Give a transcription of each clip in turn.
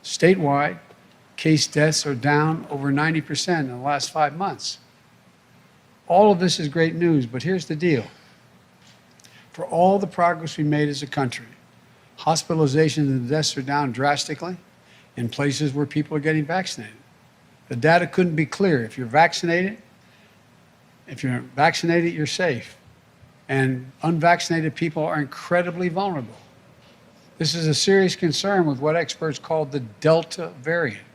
Statewide, case deaths are down over 90% in the last 5 months. All of this is great news, but here's the deal. For all the progress we made as a country, hospitalizations and deaths are down drastically in places where people are getting vaccinated. The data couldn't be clearer. If you're vaccinated, you're safe. And unvaccinated people are incredibly vulnerable. This is a serious concern with what experts call the Delta variant.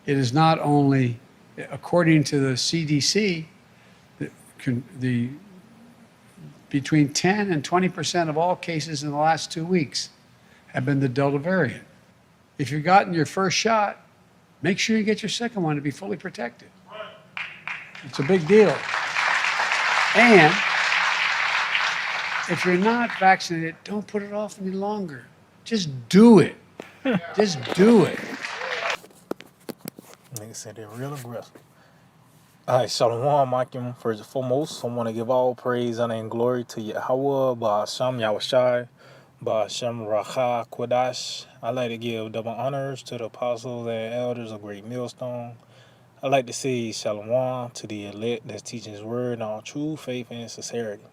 It is not only, according to the CDC, between 10 and 20% of all cases in the last 2 weeks have been the Delta variant. If you've gotten your first shot, make sure you get your second one to be fully protected. It's a big deal. And if you're not vaccinated, don't put it off any longer. Just do it. Just do it. Nigga said they're real aggressive. All right, Shalom, Makim. First and foremost, I want to give all praise, honor, and glory to Yahweh, Ba'asham Yahushai, Ba'asham Racha Kodash. I like to give double honors to the apostles and elders of Great Millstone. I like to say Shalom to the elect that's teaching His word in all true faith and sincerity.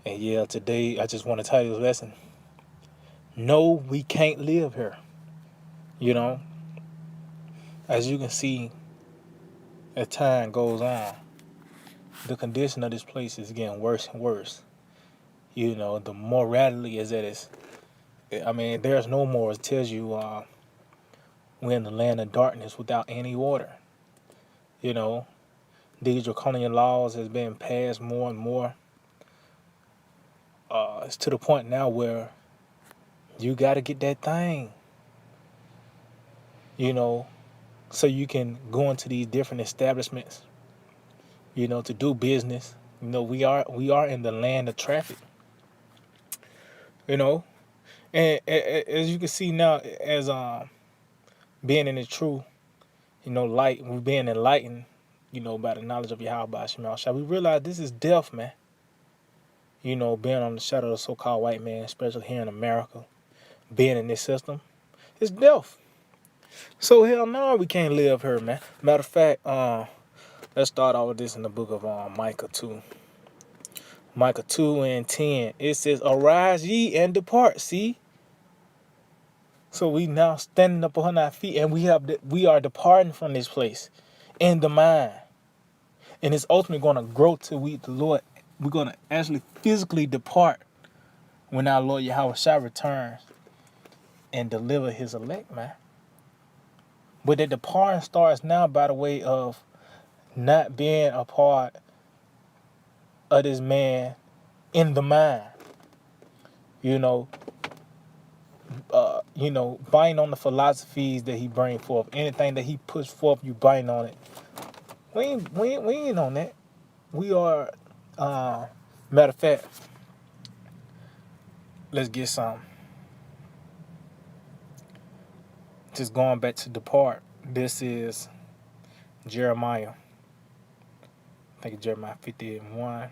And yeah, today I just want to title this lesson, No, we can't live here. You know, as you can see, as time goes on, the condition of this place is getting worse and worse. You know, the morality is that there's no more. It tells you we're in the land of darkness without any order. You know, these draconian laws has been passed more and more. It's to the point now where you got to get that thing, you know, so you can go into these different establishments, you know, to do business. You know, we are in the land of traffic, you know, and as you can see now, as being in the true, you know, light, we're being enlightened, you know, by the knowledge of Yahweh Shema Shah, we realize this is death, man. You know, being on the shadow of the so-called white man, especially here in America, being in this system, it's death. So hell no, we can't live here, man. Matter of fact, let's start all of this in the book of Micah 2. Micah 2 and 10. It says, "Arise ye and depart." See? So we now standing up on our feet, and we are departing from this place in the mind. And it's ultimately going to grow till the Lord, we're going to actually physically depart when our Lord Yahweh shall return and deliver His elect, man. But the departing starts now by the way of not being a part of this man in the mind. You know, biting on the philosophies that he brings forth. Anything that he puts forth, you biting on it. We ain't on that. We are, matter of fact, let's get some. Just going back to depart. This is Jeremiah. I think it's Jeremiah 51.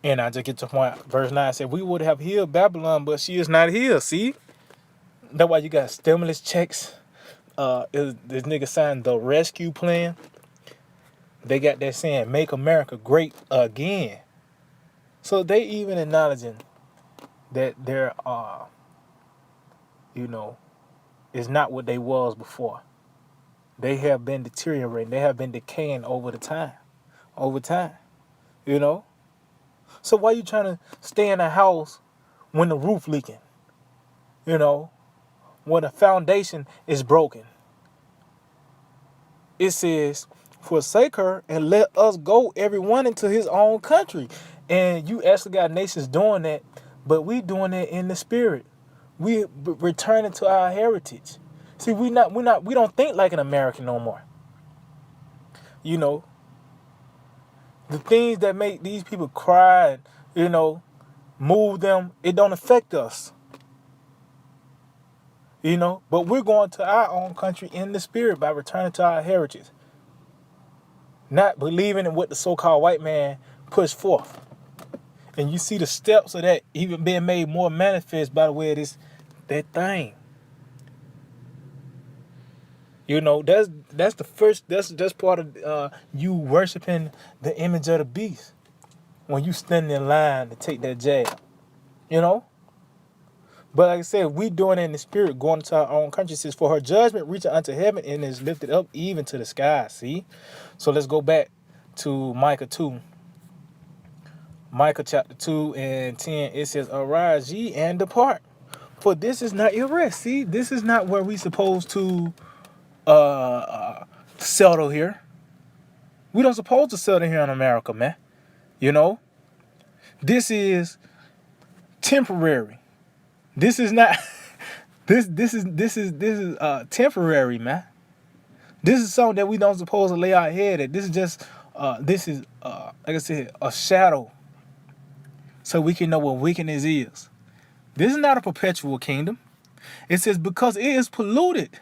And I just get to the point. Verse 9 said, "We would have healed Babylon, but she is not here." See? That's why you got stimulus checks. This nigga signed the rescue plan. They got that saying, "Make America great again." So they even acknowledging that they're, is not what they was before. They have been deteriorating. They have been decaying over time, you know? So why you trying to stay in a house when the roof leaking? You know, when the foundation is broken. It says, "Forsake her and let us go, everyone into his own country." And you actually got nations doing that, but we doing it in the spirit. We returning to our heritage. See, we don't think like an American no more. You know, the things that make these people cry, you know, move them, it don't affect us. You know, but we're going to our own country in the spirit by returning to our heritage. Not believing in what the so-called white man pushed forth. And you see the steps of that even being made more manifest by the way it is that thing. You know, that's the first. That's part of you worshiping the image of the beast when you stand in line to take that jab. You know. But like I said, we doing it in the spirit, going to our own country. It says, for her judgment reaching unto heaven and is lifted up even to the sky. See? So let's go back to Micah 2. Micah chapter 2 and 10. It says, arise ye and depart. For this is not your rest. See? This is not where we supposed to settle here. We don't supposed to settle here in America, man. You know? This is temporary. This is not this is temporary, man. This is something that we don't supposed to lay our head at. This is just like I said, a shadow. So we can know what wickedness is. This is not a perpetual kingdom. It says, because it is polluted,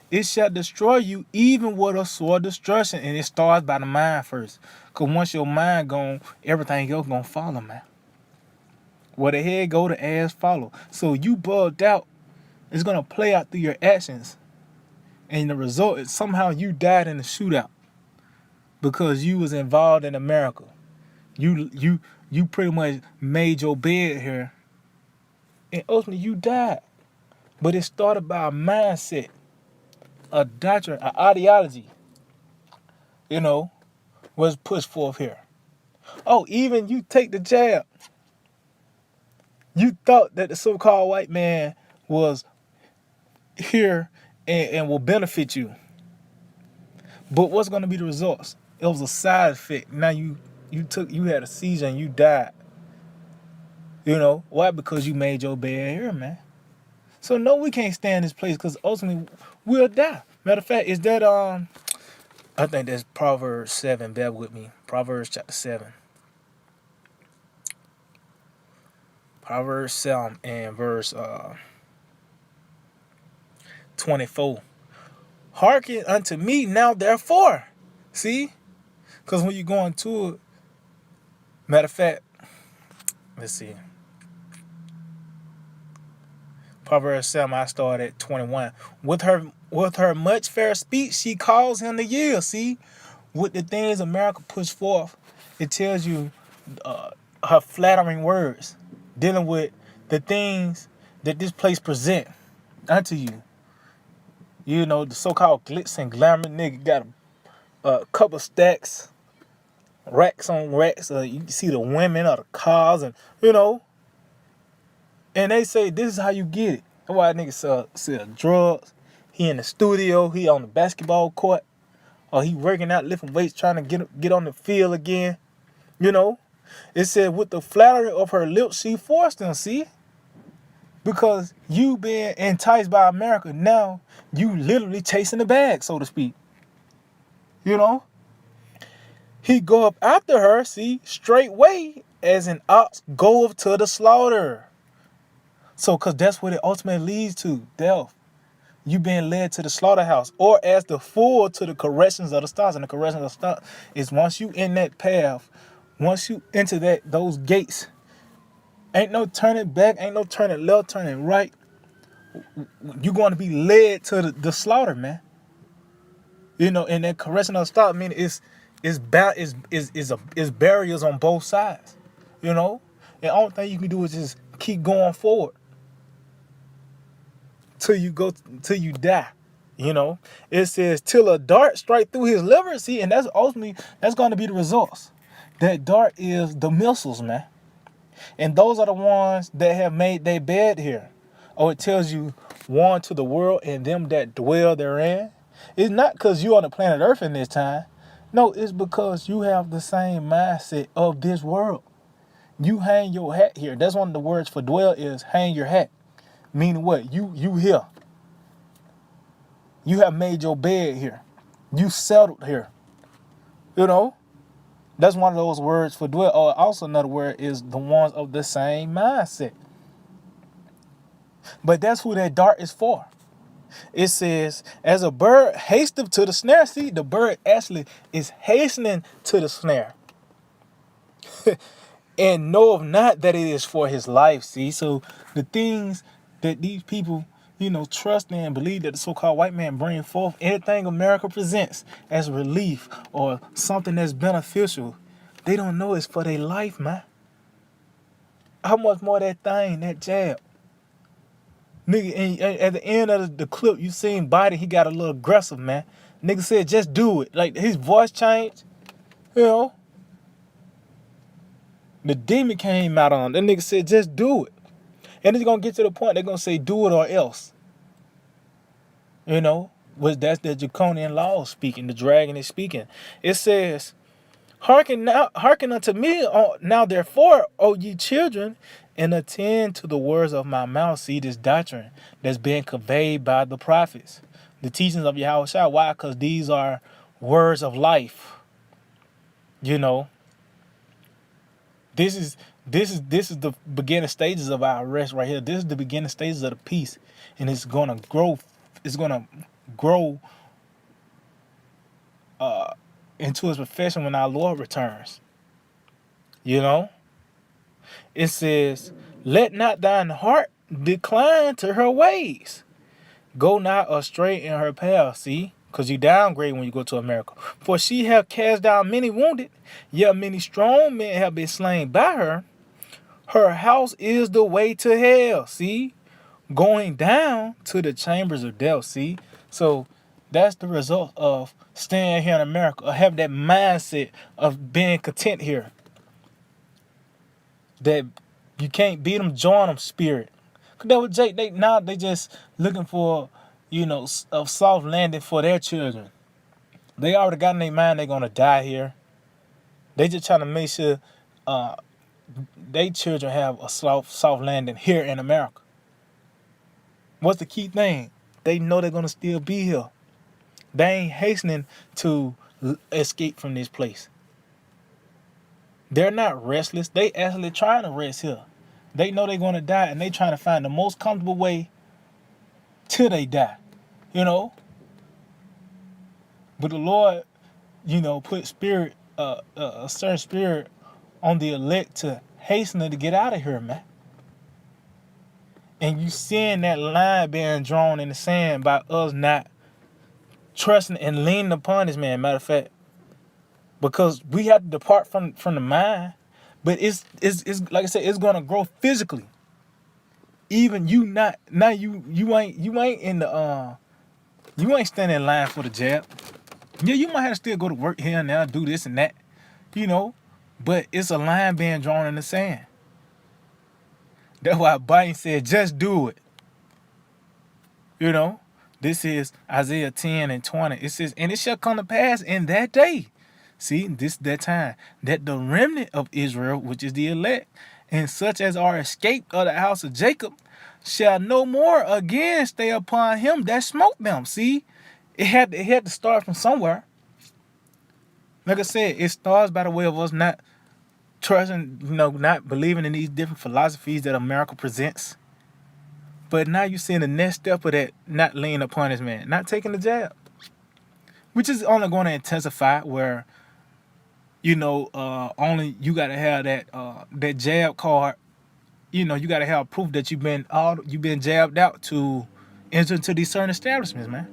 it shall destroy you even with a sore destruction. And it starts by the mind first. Because once your mind gone, everything else gonna follow, man. Where the head go, the ass follow. So you bugged out, it's gonna play out through your actions. And the result is somehow you died in a shootout. Because you was involved in America. You pretty much made your bed here. And ultimately you died. But it started by a mindset, a doctrine, an ideology, you know, was pushed forth here. Oh, even you take the jab. You thought that the so-called white man was here and will benefit you. But what's going to be the results? It was a side effect. Now you had a seizure and you died. You know, why? Because you made your bed here, man. So no, we can't stay in this place because ultimately we'll die. Matter of fact, is that I think that's Proverbs 7. Bear with me. Proverbs chapter 7. Proverbs 7 and verse 24. Hearken unto me now, therefore. See? Because when you go into it, matter of fact, let's see. Proverbs 7, I start at 21. With her much fair speech, she calls him to yield. See? With the things America puts forth, it tells you her flattering words, dealing with the things that this place present unto you. You know, the so-called glitz and glamour nigga got a couple stacks, racks on racks. You can see the women or the cars, and you know. And they say this is how you get it. That's why niggas sell drugs. He in the studio, he on the basketball court, or he working out, lifting weights, trying to get on the field again. You know. It said, with the flattery of her lips, she forced them, see? Because you being enticed by America, now you literally chasing the bag, so to speak. You know? He go up after her, see, straightway, as an ox goeth to the slaughter. So, because that's what it ultimately leads to, death. You being led to the slaughterhouse, or as the fool to the corrections of the stars. And the corrections of the stars is once you in that path, once you enter those gates, ain't no turning back, ain't no turning left, turning right. You're going to be led to the slaughter, man. You know, and that correction of the stars, I mean, it's barriers on both sides. You know, and the only thing you can do is just keep going forward till you die. You know, it says till a dart strike through his liver. See, and that's ultimately going to be the results. That dart is the missiles, man. And those are the ones that have made their bed here. Oh, it tells you, one to the world and them that dwell therein. It's not because you on the planet Earth in this time. No, it's because you have the same mindset of this world. You hang your hat here. That's one of the words for dwell is hang your hat. Meaning what? You here. You have made your bed here. You settled here. You know? That's one of those words for dwell. Or also another word is the ones of the same mindset. But that's who that dart is for. It says, as a bird hasteth to the snare. See, the bird actually is hastening to the snare. And knoweth not that it is for his life. See, so the things that these people trust in and believe that the so-called white man bring forth anything America presents as relief or something that's beneficial, they don't know it's for their life, man. How much more that thing, that jab? Nigga, and at the end of the clip, you seen Biden, he got a little aggressive, man. Nigga said, just do it. Like, his voice changed, you know. The demon came out on him. That nigga said, just do it. And it's going to get to the point, they're going to say, do it or else. That's the draconian law speaking, the dragon is speaking. It says, hearken unto me now therefore, O ye children, and attend to the words of my mouth. See this doctrine that's being conveyed by the prophets, the teachings of Yahweh. Why? Because these are words of life. This is the beginning stages of our rest right here. This is the beginning stages of the peace, and it's gonna grow. It's gonna grow into its perfection when our Lord returns. It says, let not thine heart decline to her ways. Go not astray in her path. See? Because you downgrade when you go to America. For she have cast down many wounded, yet many strong men have been slain by her. Her house is the way to hell. See? Going down to the chambers of death. See? So that's the result of staying here in America, or having that mindset of being content here. That you can't beat them, join them spirit. Cause that was Jake. They just looking for, a soft landing for their children. They already got in their mind they're gonna die here. They just trying to make sure their children have a soft landing here in America. What's the key thing? They know they're gonna still be here. They ain't hastening to escape from this place. They're not restless. They actually trying to rest here. They know they're going to die, and they trying to find the most comfortable way till they die. But the Lord, put spirit, a certain spirit on the elect to hasten to get out of here, man. And you seeing that line being drawn in the sand by us not trusting and leaning upon this man. Matter of fact, because we have to depart from the mind, but it's like I said, it's gonna grow physically. Even you not now you ain't in the you ain't standing in line for the jab. Yeah, you might have to still go to work here and now, do this and that, but it's a line being drawn in the sand. That's why Biden said, just do it. This is Isaiah 10 and 20. It says, and it shall come to pass in that day. See, this that time, that the remnant of Israel, which is the elect, and such as are escaped of the house of Jacob, shall no more again stay upon him that smote them. See, it had to start from somewhere. Like I said, it starts by the way of us not trusting, not believing in these different philosophies that America presents. But now you're seeing the next step of that, not laying upon this man, not taking the jab, which is only going to intensify. Where only you got to have that jab card. You got to have proof that you've been jabbed out to enter into these certain establishments, man.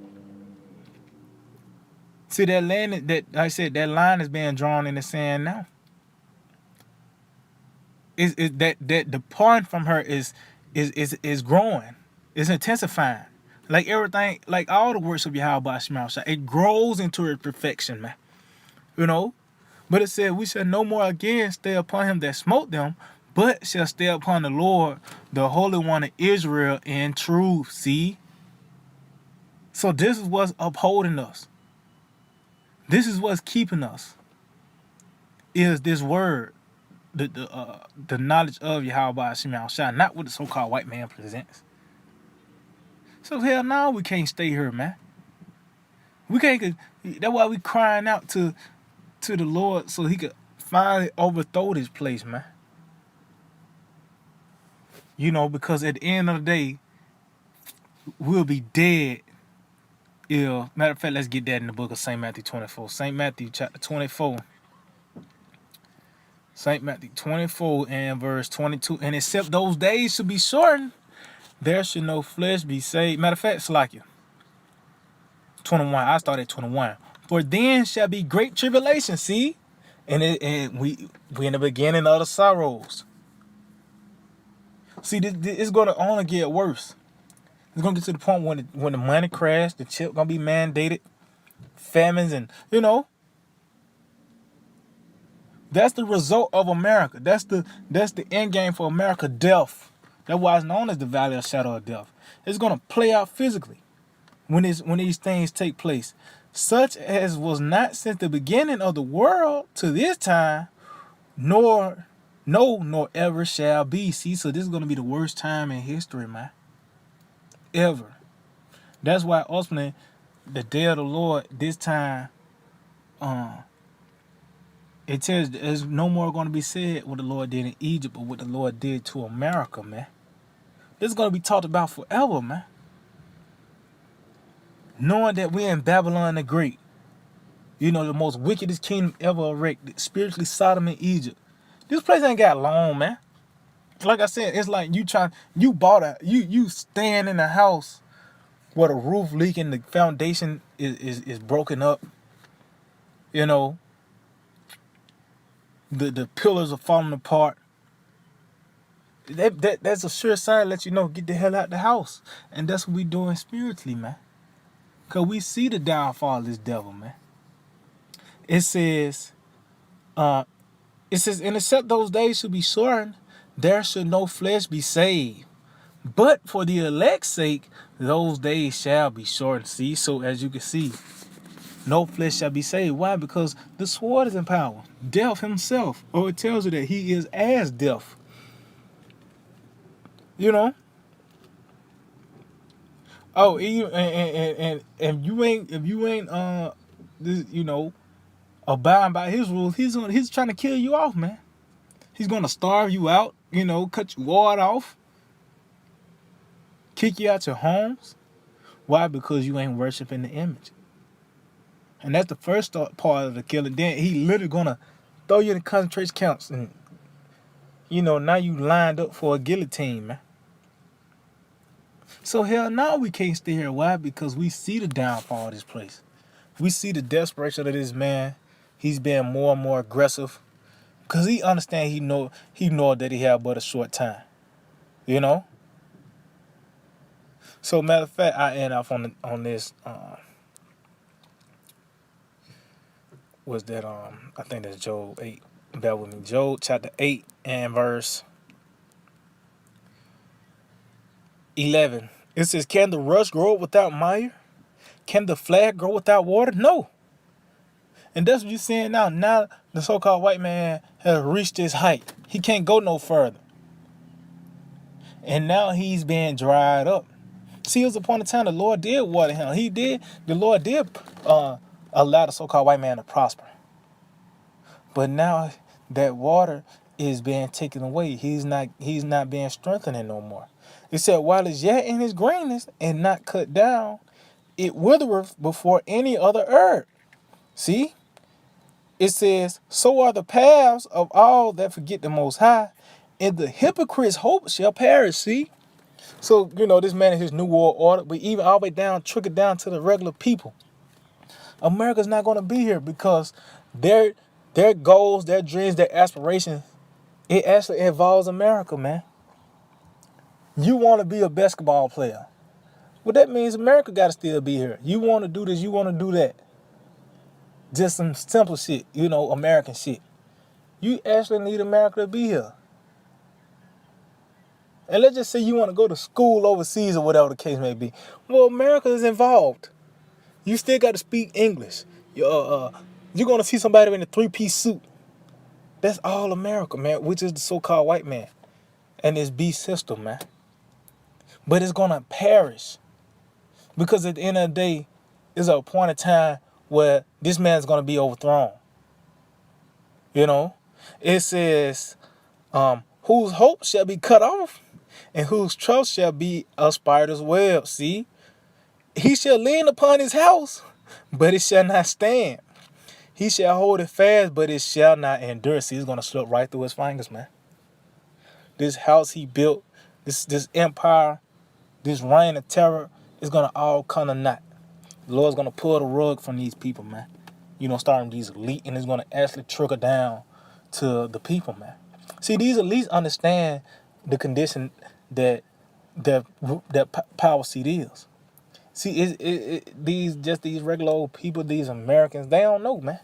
See that land that I said, that line is being drawn in the sand now. Is that the point from her is growing, it's intensifying. Like everything, like all the works of Yahweh Shemel, it grows into its perfection, man. But it said, we shall no more again stay upon him that smote them, but shall stay upon the Lord, the Holy One of Israel, in truth. See? So this is what's upholding us. This is what's keeping us. Is this word, the knowledge of Yahweh Shemel, not what the so-called white man presents. So hell no, we can't stay here, man. We can't. That's why we crying out to the Lord so he could finally overthrow this place, man. Because at the end of the day, we'll be dead. Matter of fact, let's get that in the book of St. Matthew 24. St. Matthew chapter 24. St. Matthew 24 and verse 22. And except those days should be shortened, there should no flesh be saved. Matter of fact, Salakia, 21. I started at 21. For then shall be great tribulation. See, and we in the beginning of the sorrows. See, this it's gonna only get worse. It's gonna get to the point when the money crash, the chip gonna be mandated, famines, and that's the result of America. That's the end game for America. Death. That's why it's known as the Valley of Shadow of Death. It's gonna play out physically when these things take place, such as was not since the beginning of the world to this time, nor ever shall be. See, so this is gonna be the worst time in history, man. Ever. That's why ultimately the day of the Lord this time, it tells there's no more going to be said what the Lord did in Egypt or what the Lord did to America, man. This is going to be talked about forever, man. Knowing that we're in Babylon the Great, the most wickedest kingdom ever erected, spiritually Sodom and Egypt. This place ain't got long, man. Like I said, it's like you stand in a house where the roof leaking, the foundation is broken up, the pillars are falling apart. That's a sure sign to let you know, get the hell out the house. And that's what we doing spiritually, man. Because we see the downfall of this devil, man. It says, and except those days should be shortened, there should no flesh be saved. But for the elect's sake, those days shall be shortened. See, so as you can see, no flesh shall be saved. Why? Because the sword is in power. Death himself. Or it tells you that he is as death. Oh, and if you ain't abiding by his rules, he's trying to kill you off, man. He's gonna starve you out, cut your water off, kick you out your homes. Why? Because you ain't worshiping the image. And that's the first part of the killing. Then he literally gonna throw you in the concentration camps, and now you lined up for a guillotine, man. So hell no, we can't stay here. Why? Because we see the downfall of this place. We see the desperation of this man. He's being more and more aggressive. Because he understands he know that he have but a short time. So matter of fact, I end off on this was that I think that's Job 8. Bear with me. Job chapter 8 and verse 11. It says, can the rush grow without mire? Can the flag grow without water? No. And that's what you're seeing now. Now the so-called white man has reached his height. He can't go no further. And now he's being dried up. See, it was a point in time the Lord did water him. The Lord did allow the so-called white man to prosper. But now that water is being taken away. He's not being strengthened no more. It said, while it's yet in his greenness and not cut down, it withereth before any other herb. See? It says, so are the paths of all that forget the Most High, and the hypocrite's hope shall perish. See? So, this man is his new world order, but even all the way down, trickle down to the regular people. America's not going to be here because their goals, their dreams, their aspirations, it actually involves America, man. You want to be a basketball player. Well, that means America got to still be here. You want to do this, you want to do that. Just some simple shit, American shit. You actually need America to be here. And let's just say you want to go to school overseas or whatever the case may be. Well, America is involved. You still got to speak English. You're going to see somebody in a 3-piece suit. That's all America, man, which is the so-called white man and his beast system, man. But it's going to perish. Because at the end of the day, there's a point in time where this man's going to be overthrown. It says, whose hope shall be cut off, and whose trust shall be a spider's web. See? He shall lean upon his house, but it shall not stand. He shall hold it fast, but it shall not endure. See, it's going to slip right through his fingers, man. This house he built, this empire, this reign of terror is gonna all come to naught. The Lord's gonna pull the rug from these people, man. Starting these elite, and it's gonna actually trickle down to the people, man. See, these elites understand the condition that power seat is. See, these regular old people, these Americans, they don't know, man.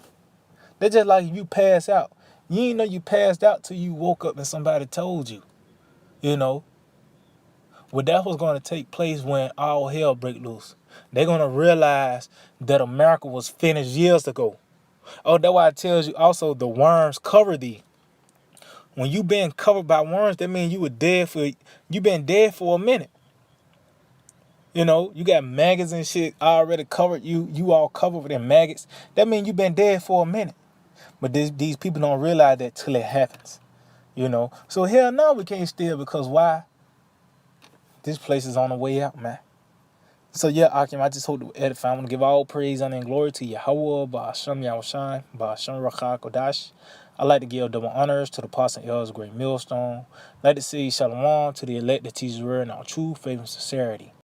They're just like if you pass out. You ain't know you passed out till you woke up and somebody told you. Well, that's what's going to take place when all hell break loose. They're going to realize that America was finished years ago. Oh, that's why it tells you also the worms cover thee. When you been covered by worms, that means you been dead for a minute. You got maggots and shit already covered. You all covered with them maggots. That means you been dead for a minute. But these people don't realize that till it happens. So hell no, we can't steal, because why? This place is on the way out, man. So yeah, Akim, I just hope to edify. I want to give all praise, honor, and glory to Yahweh, Ba'ashem Yahushai, Ba'ashem Rakha Kodash. I like to give double honors to the Apostle and Elders, Great Millstone. I like to say shalom to the elect that teach the word in our true faith and sincerity.